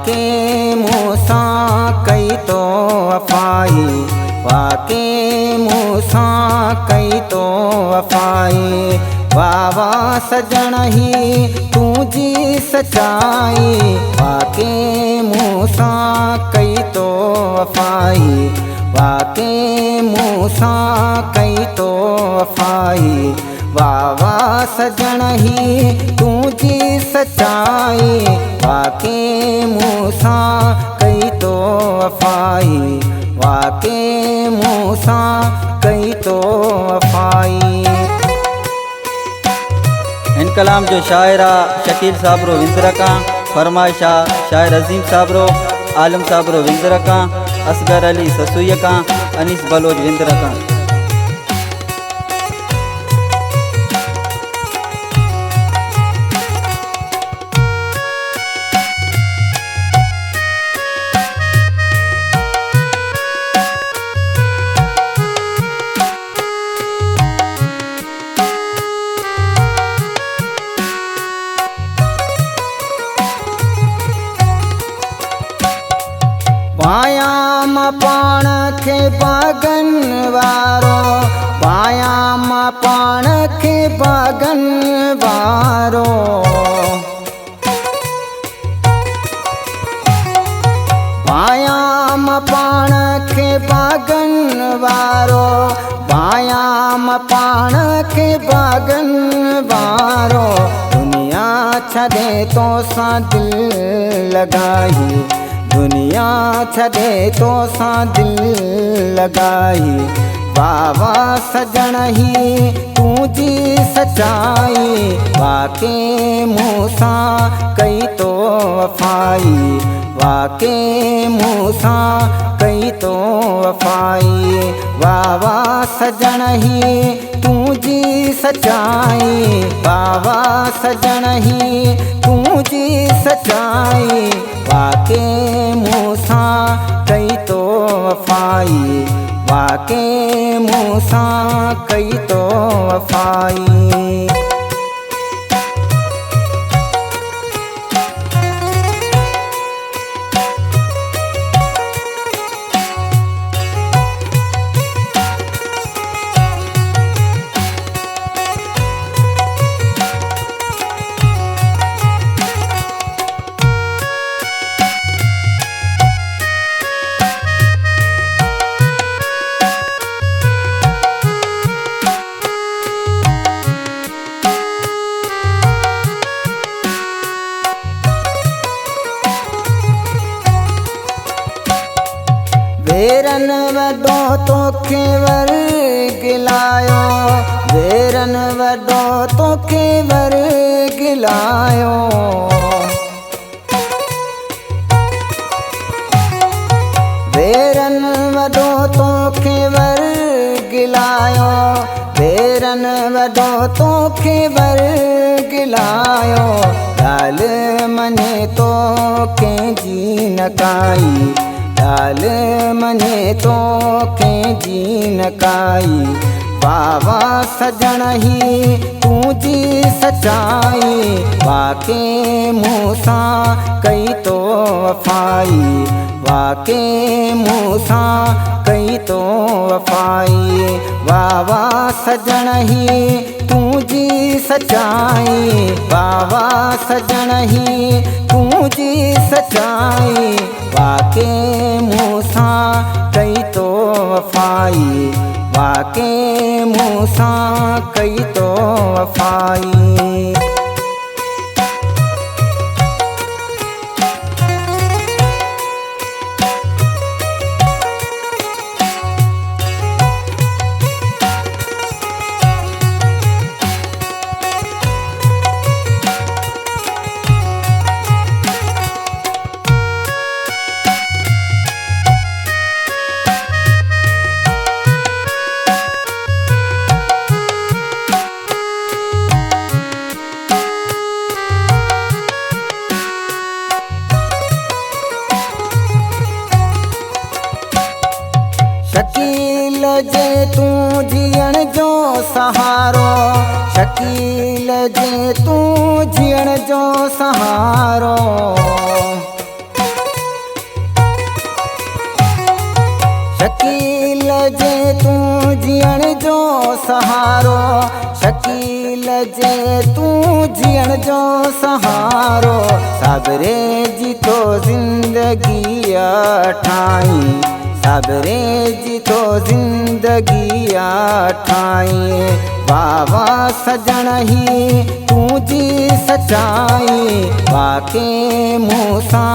वाके मूसा कई तो वफाई, वाके मूसा कई तो वफाई। वावा सजण ही तुझी सच्चाई, वाके मूसा कई तो वफाई, वाके मूसा कई तो वफाई। वावा सजण ही तुझी सच्चाई, वाके मूसा कई तो वफाई, वाके मूसा कई तो वफाई। इन कलाम जो शायरा शकील साबरो विंदरका, फरमाइशा शायर अजीम साबरो, आलम साबरो विंदरका, असगर अली ससुयका, अनीस बलोच विंदरका। पायाम पाण खे बागन वारो, पायाम पाण खे बागन वारो। पायाम पाण खे बागन वारो, पायाम पाण खे बागन वारो। दुनिया छॾे तो सां दिल लगाई, दुनिया छॾे तो सां दिल लगाई। वावा सजण ही तुझी सच्चाई, वाके मूसा कई तो वफाई, वाके मूसा कई तो वफाई। वावा सजण ही तुझी सच्चाई, वावा सजण ही तुझी सच्चाई। वाके मूसा कई तो वफाई, वाके मूसा कई तो वफाई। वेरन वॾो तोखे वर गिलायो, वेरन वॾो तोखे वर गिलायो। वेरन वॾो तोखे वर गिलायो, वेरन वॾो तोखे वर गिलायो। लाल मने तो कंहिंजी न काई, लाल मने तो कंहिंजी न काई। वावा सजण ही तुझी सच्चाई, वाके मूसा कई तो वफाई, वाके मूसा कई तो वफाई। वावा सजण ही तुझी सच्चाई, वावा सजण ही तुझी सच्चाई। वाके मूसा कई तो वफाई, वाके मूसा कई तो वफाई। शकील जे तू जियण जो सहारो, शकील जे तू जियण जो सहारो। जो सहारो शकील जे तू जियण जो सहारो साबरे जी तो जिंदगी ठाई साबरे जी तो जिंदगी ठाई बाबा सजण ही तुझी सचाई वाके मूसा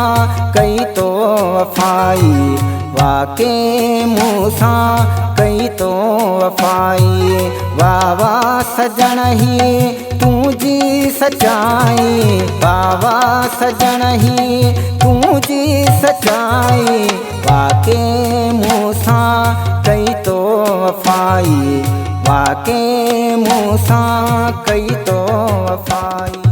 कई तो वफाई वाके मूसा कई तो वफाई बाबा सजण ही तुझी सचाई बाबा सजण ही तुझी सचाई वाके मूसा कई तो वफाई वाके मूसा कई तो वफाई।